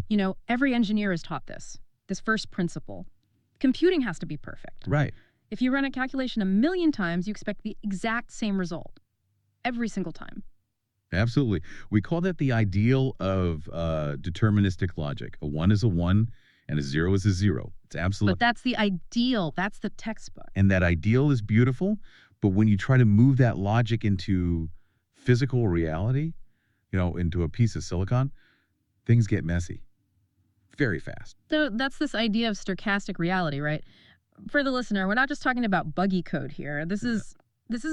You know, every engineer is taught this first principle. Computing has to be perfect. Right. If you run a calculation 1,000,000 times, you expect the exact same result every single time. Absolutely. We call that the ideal of deterministic logic. A 1 is a 1 and a 0 is a 0. It's absolute. But that's the ideal. That's the textbook. And that ideal is beautiful, but when you try to move that logic into physical reality, into a piece of silicon, things get messy very fast. So that's this idea of stochastic reality, right? For the listener, we're not just talking about buggy code here. This is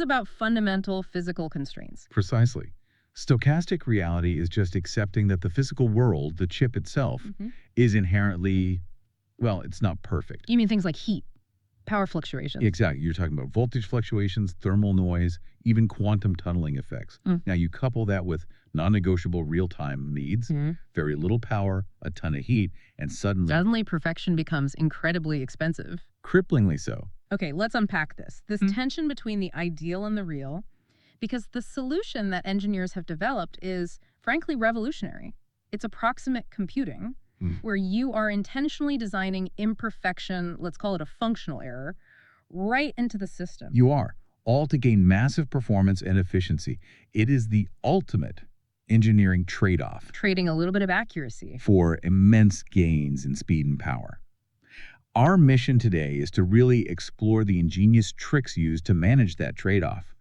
about fundamental physical constraints. Precisely. Stochastic reality is just accepting that the physical world, the chip itself, is inherently, well, it's not perfect. You mean things like heat, power fluctuations? Exactly. You're talking about voltage fluctuations, thermal noise, even quantum tunneling effects. Now, you couple that with non-negotiable real-time needs, very little power, a ton of heat, and suddenly Perfection becomes incredibly expensive. cripplingly so. Okay, let's unpack this. This tension between the ideal and the real, because the solution that engineers have developed is, frankly, revolutionary. It's approximate computing, where you are intentionally designing imperfection, let's call it a functional error, right into the system. You are, all to gain massive performance and efficiency. It is the ultimate engineering trade-off Trading a little bit of accuracy. for immense gains in speed and power. Our mission today is to really explore the ingenious tricks used to manage that trade-off.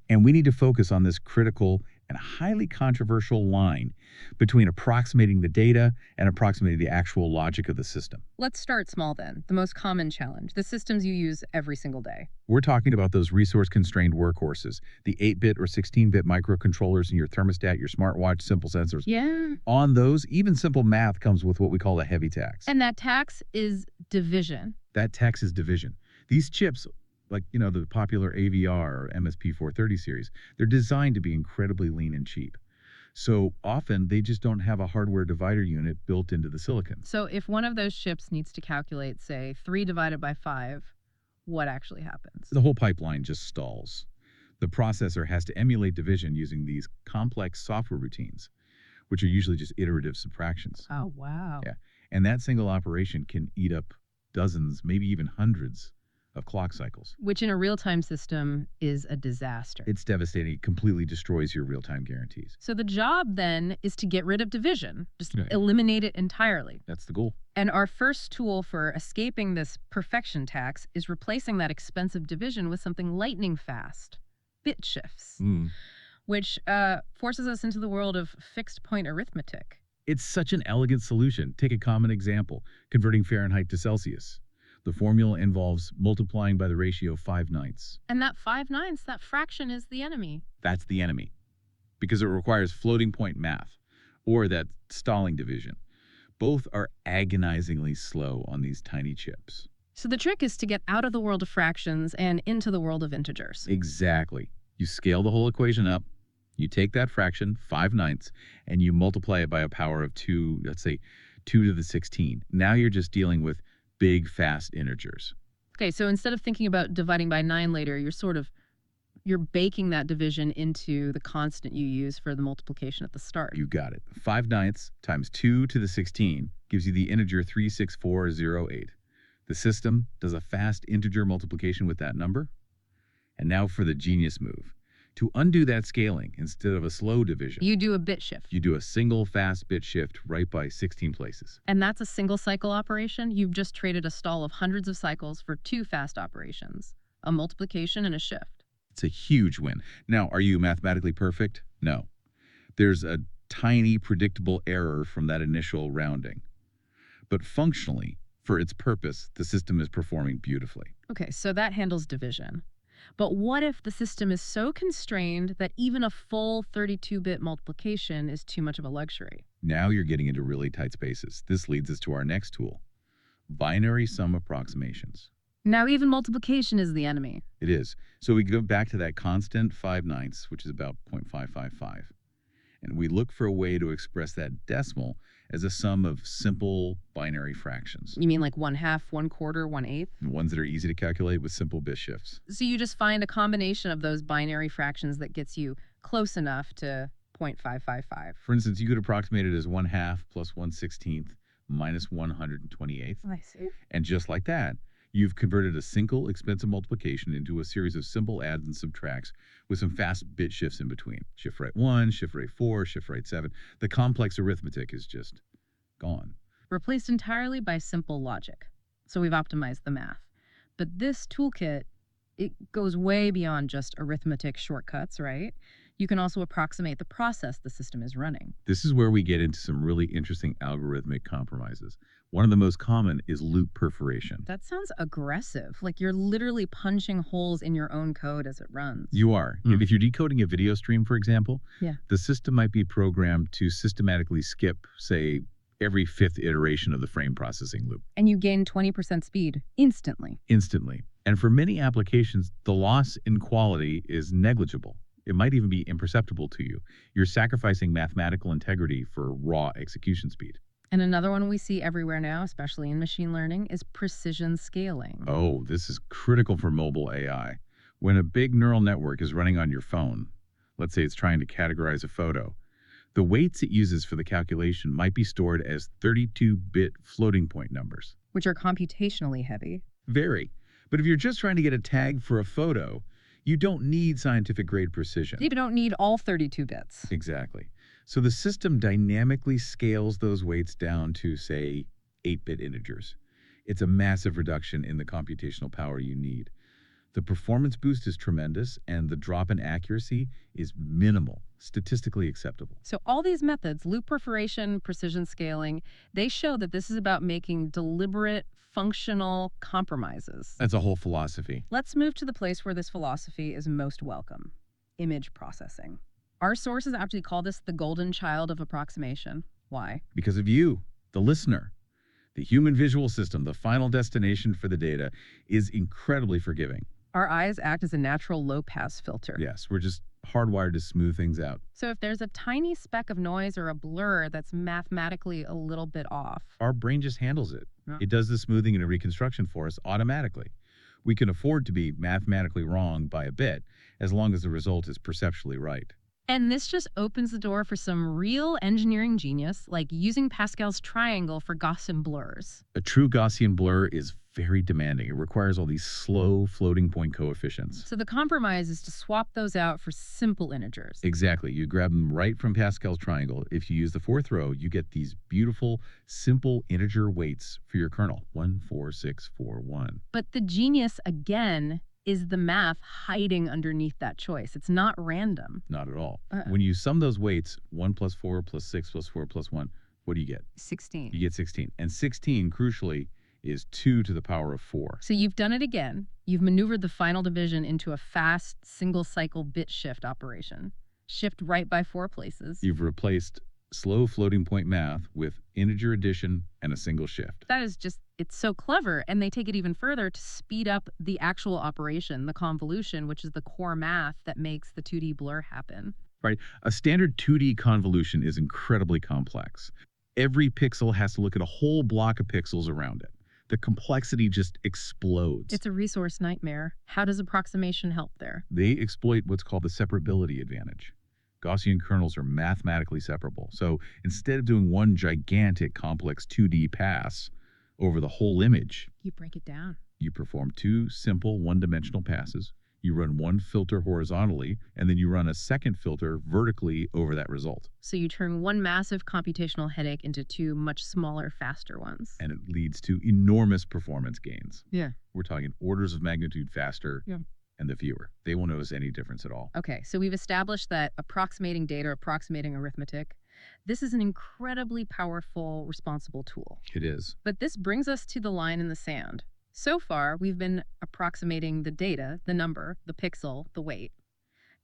And we need to focus on this critical and highly controversial line between approximating the data and approximating the actual logic of the system. Let's start small then. The most common challenge, the systems you use every single day. We're talking about those resource-constrained workhorses, the 8-bit or 16-bit microcontrollers in your thermostat, your smartwatch, simple sensors. Yeah. On those, even simple math comes with what we call a heavy tax. And that tax is division. That tax is division. These chips, like, the popular AVR or MSP430 series, they're designed to be incredibly lean and cheap. So often, they just don't have a hardware divider unit built into the silicon. So if one of those chips needs to calculate, say, 3 divided by 5, what actually happens? The whole pipeline just stalls. The processor has to emulate division using these complex software routines, which are usually just iterative subtractions. Oh, wow. Yeah. And that single operation can eat up dozens, maybe even hundreds of clock cycles. Which in a real-time system is a disaster. It's devastating. It completely destroys your real-time guarantees. So the job then is to get rid of division, just Right. eliminate it entirely. That's the goal. And our first tool for escaping this perfection tax is replacing that expensive division with something lightning fast, bit shifts, which forces us into the world of fixed point arithmetic. It's such an elegant solution. Take a common example, converting Fahrenheit to Celsius. The formula involves multiplying by the ratio 5/9. And that 5/9, that fraction is the enemy. That's the enemy, because it requires floating point math, or that stalling division. Both are agonizingly slow on these tiny chips. So the trick is to get out of the world of fractions and into the world of integers. Exactly. You scale the whole equation up, you take that fraction, 5/9, and you multiply it by a power of 2, let's say 2 to the 16. Now you're just dealing with big, fast integers. Okay, so instead of thinking about dividing by 9 later, you're baking that division into the constant you use for the multiplication at the start. You got it. 5/9 times 2 to the 16 gives you the integer 36408. The system does a fast integer multiplication with that number. And now for the genius move. To undo that scaling, instead of a slow division, You do a bit shift. you do a single fast bit shift right by 16 places. And that's a single cycle operation. You've just traded a stall of hundreds of cycles for 2 fast operations, a multiplication and a shift. It's a huge win. Now, are you mathematically perfect? No. There's a tiny predictable error from that initial rounding. But functionally, for its purpose, the system is performing beautifully. Okay, so that handles division. But what if the system is so constrained that even a full 32-bit multiplication is too much of a luxury? Now you're getting into really tight spaces. This leads us to our next tool, binary sum approximations. Now even multiplication is the enemy. It is. So we go back to that constant 5/9, which is about 0.555. And we look for a way to express that decimal as a sum of simple binary fractions, You mean like 1/2, 1/4, 1/8? ones that are easy to calculate with simple bit shifts. So you just find a combination of those binary fractions that gets you close enough to 0.555. For instance, you could approximate it as 1/2 plus 1/16 minus 128th. I see. And just like that, you've converted a single expensive multiplication into a series of simple adds and subtracts with some fast bit shifts in between. Shift right 1, shift right 4, shift right 7. The complex arithmetic is just gone. Replaced entirely by simple logic. So we've optimized the math. But this toolkit, it goes way beyond just arithmetic shortcuts, right? You can also approximate the process the system is running. This is where we get into some really interesting algorithmic compromises. One of the most common is loop perforation. That sounds aggressive, like you're literally punching holes in your own code as it runs. You are. If you're decoding a video stream, for example, Yeah. the system might be programmed to systematically skip, say, every fifth iteration of the frame processing loop. And you gain 20% speed instantly. Instantly. And for many applications, the loss in quality is negligible. It might even be imperceptible to you. You're sacrificing mathematical integrity for raw execution speed. And another one we see everywhere now, especially in machine learning, is precision scaling. Oh, this is critical for mobile AI. When a big neural network is running on your phone, let's say it's trying to categorize a photo, the weights it uses for the calculation might be stored as 32-bit floating point numbers. Which are computationally heavy. Very. But if you're just trying to get a tag for a photo, you don't need scientific-grade precision. You don't need all 32 bits. Exactly. So the system dynamically scales those weights down to, say, 8-bit integers. It's a massive reduction in the computational power you need. The performance boost is tremendous, and the drop in accuracy is minimal, statistically acceptable. So all these methods, loop perforation, precision scaling, they show that this is about making deliberate, functional compromises. That's a whole philosophy. Let's move to the place where this philosophy is most welcome: image processing. Our sources actually call this the golden child of approximation. Why? Because of you, the listener. The human visual system, the final destination for the data, is incredibly forgiving. Our eyes act as a natural low-pass filter. Yes, we're just hardwired to smooth things out. So if there's a tiny speck of noise or a blur that's mathematically a little bit off, Our brain just handles it. Yeah. It does the smoothing and reconstruction for us automatically. We can afford to be mathematically wrong by a bit, as long as the result is perceptually right. and this just opens the door for some real engineering genius, like using Pascal's triangle for Gaussian blurs. A true Gaussian blur is very demanding. It requires all these slow floating point coefficients. So the compromise is to swap those out for simple integers. Exactly. You grab them right from Pascal's triangle. If you use the fourth row, you get these beautiful, simple integer weights for your kernel. 1, 4, 6, 4, 1. But the genius, again, is the math hiding underneath that choice. It's not random. Not at all. Uh-uh. When you sum those weights, 1 plus 4 plus 6 plus 4 plus 1, what do you get? 16. You get 16. And 16, crucially, is 2 to the power of 4. So you've done it again. You've maneuvered the final division into a fast, single-cycle bit shift operation. Shift right by 4 places. You've replaced slow floating point math with integer addition and a single shift. That is just, it's so clever. And they take it even further to speed up the actual operation, the convolution, which is the core math that makes the 2D blur happen. Right? A standard 2D convolution is incredibly complex. Every pixel has to look at a whole block of pixels around it. The complexity just explodes. It's a resource nightmare. How does approximation help there? They exploit what's called the separability advantage. Gaussian kernels are mathematically separable. So instead of doing one gigantic complex 2D pass over the whole image, You break it down. you perform 2 simple one-dimensional passes. You run one filter horizontally, and then you run a second filter vertically over that result. So you turn one massive computational headache into 2 much smaller, faster ones. And it leads to enormous performance gains. Yeah. We're talking orders of magnitude faster, Yeah. and the viewer. They won't notice any difference at all. Okay, so we've established that approximating data, approximating arithmetic, this is an incredibly powerful, responsible tool. It is. But this brings us to the line in the sand. So far, we've been approximating the data, the number, the pixel, the weight.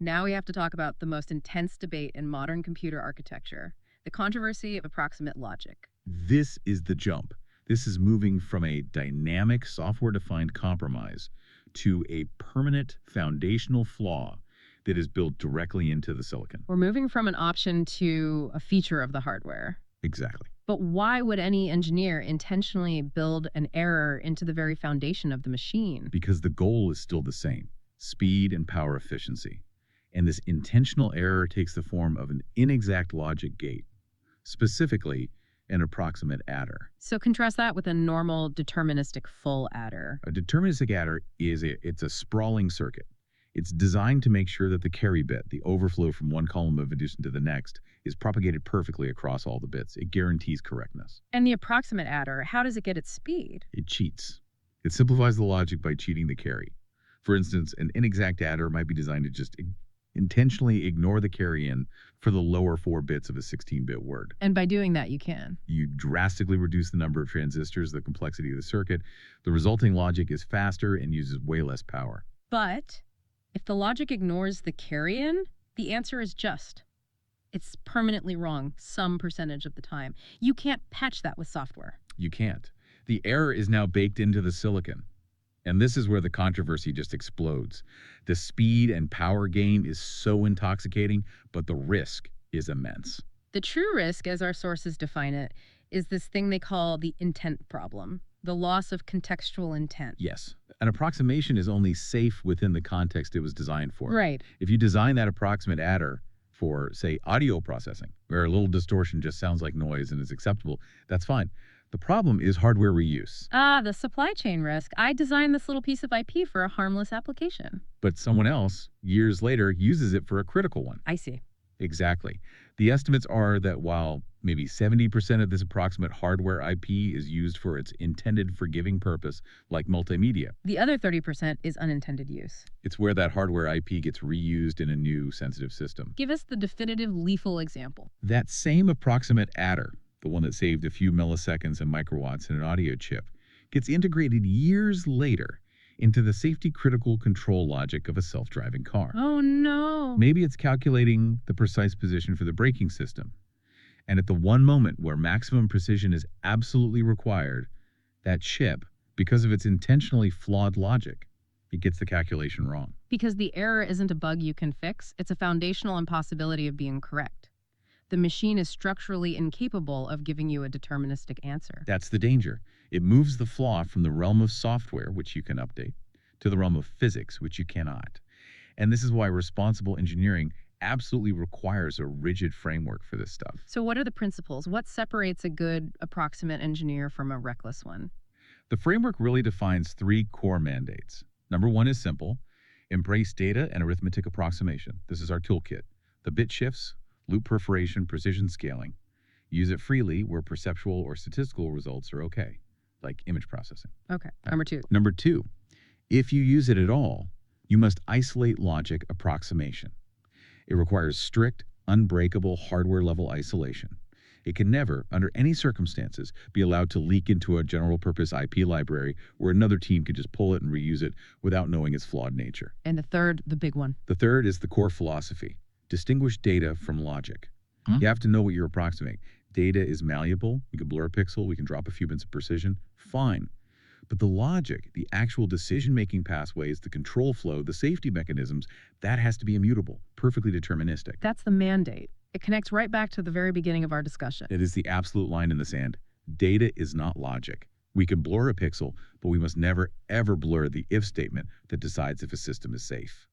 Now we have to talk about the most intense debate in modern computer architecture, the controversy of approximate logic. This is the jump. This is moving from a dynamic software-defined compromise to a permanent foundational flaw that is built directly into the silicon. We're moving from an option to a feature of the hardware. Exactly. But why would any engineer intentionally build an error into the very foundation of the machine? Because the goal is still the same: speed and power efficiency. And this intentional error takes the form of an inexact logic gate. Specifically, an approximate adder. So contrast that with a normal deterministic full adder. A deterministic adder it's a sprawling circuit. It's designed to make sure that the carry bit, the overflow from one column of addition to the next, is propagated perfectly across all the bits. It guarantees correctness. And the approximate adder, how does it get its speed? It cheats. It simplifies the logic by cheating the carry. For instance, an inexact adder might be designed to just intentionally ignore the carry-in for the lower 4 bits of a 16-bit word. And by doing that, you can. You drastically reduce the number of transistors, the complexity of the circuit. The resulting logic is faster and uses way less power. But if the logic ignores the carry-in, the answer is just. It's permanently wrong some percentage of the time. You can't patch that with software. You can't. The error is now baked into the silicon. And this is where the controversy just explodes. The speed and power gain is so intoxicating, but the risk is immense. The true risk, as our sources define it, is this thing they call the intent problem, the loss of contextual intent. Yes. An approximation is only safe within the context it was designed for. Right. If you design that approximate adder for, say, audio processing, where a little distortion just sounds like noise and is acceptable, that's fine. The problem is hardware reuse. The supply chain risk. I designed this little piece of IP for a harmless application. But someone else, years later, uses it for a critical one. I see. Exactly. The estimates are that while maybe 70% of this approximate hardware IP is used for its intended forgiving purpose, like multimedia, The other 30% is unintended use. it's where that hardware IP gets reused in a new sensitive system. Give us the definitive lethal example. That same approximate adder, the one that saved a few milliseconds and microwatts in an audio chip, gets integrated years later into the safety-critical control logic of a self-driving car. Oh, no. Maybe it's calculating the precise position for the braking system. And at the one moment where maximum precision is absolutely required, that chip, because of its intentionally flawed logic, it gets the calculation wrong. Because the error isn't a bug you can fix, it's a foundational impossibility of being correct. The machine is structurally incapable of giving you a deterministic answer. That's the danger. It moves the flaw from the realm of software, which you can update, to the realm of physics, which you cannot. And this is why responsible engineering absolutely requires a rigid framework for this stuff. So what are the principles? What separates a good approximate engineer from a reckless one? The framework really defines 3 core mandates. Number 1 is simple. Embrace data and arithmetic approximation. This is our toolkit. The bit shifts, loop perforation, precision scaling. Use it freely where perceptual or statistical results are okay, like image processing. Okay. Number 2. Number 2, if you use it at all, you must isolate logic approximation. It requires strict, unbreakable hardware-level isolation. It can never, under any circumstances, be allowed to leak into a general-purpose IP library where another team could just pull it and reuse it without knowing its flawed nature. And the third, the big one. The third is the core philosophy. Distinguish data from logic. You have to know what you're approximating. Data is malleable. We can blur a pixel. We can drop a few bits of precision. Fine. But the logic, the actual decision-making pathways, the control flow, the safety mechanisms, that has to be immutable, perfectly deterministic. That's the mandate. It connects right back to the very beginning of our discussion. It is the absolute line in the sand. Data is not logic. We can blur a pixel, but we must never, ever blur the if statement that decides if a system is safe.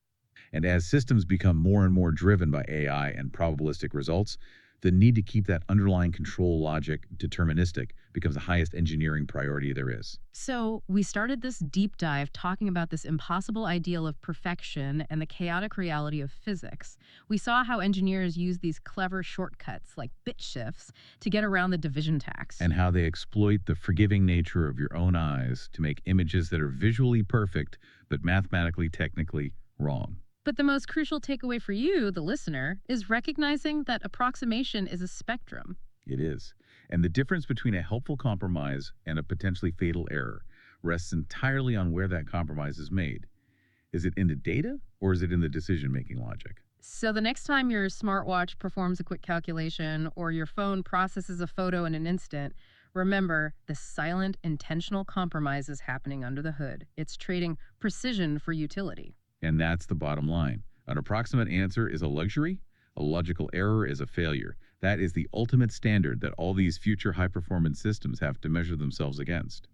And as systems become more and more driven by AI and probabilistic results, the need to keep that underlying control logic deterministic becomes the highest engineering priority there is. So we started this deep dive talking about this impossible ideal of perfection and the chaotic reality of physics. We saw how engineers use these clever shortcuts like bit shifts to get around the division tax. And how they exploit the forgiving nature of your own eyes to make images that are visually perfect but mathematically, technically wrong. But the most crucial takeaway for you, the listener, is recognizing that approximation is a spectrum. It is. And the difference between a helpful compromise and a potentially fatal error rests entirely on where that compromise is made. Is it in the data or is it in the decision-making logic? So the next time your smartwatch performs a quick calculation or your phone processes a photo in an instant, remember the silent, intentional compromise is happening under the hood. It's trading precision for utility. And that's the bottom line. An approximate answer is a luxury. A logical error is a failure. That is the ultimate standard that all these future high-performance systems have to measure themselves against.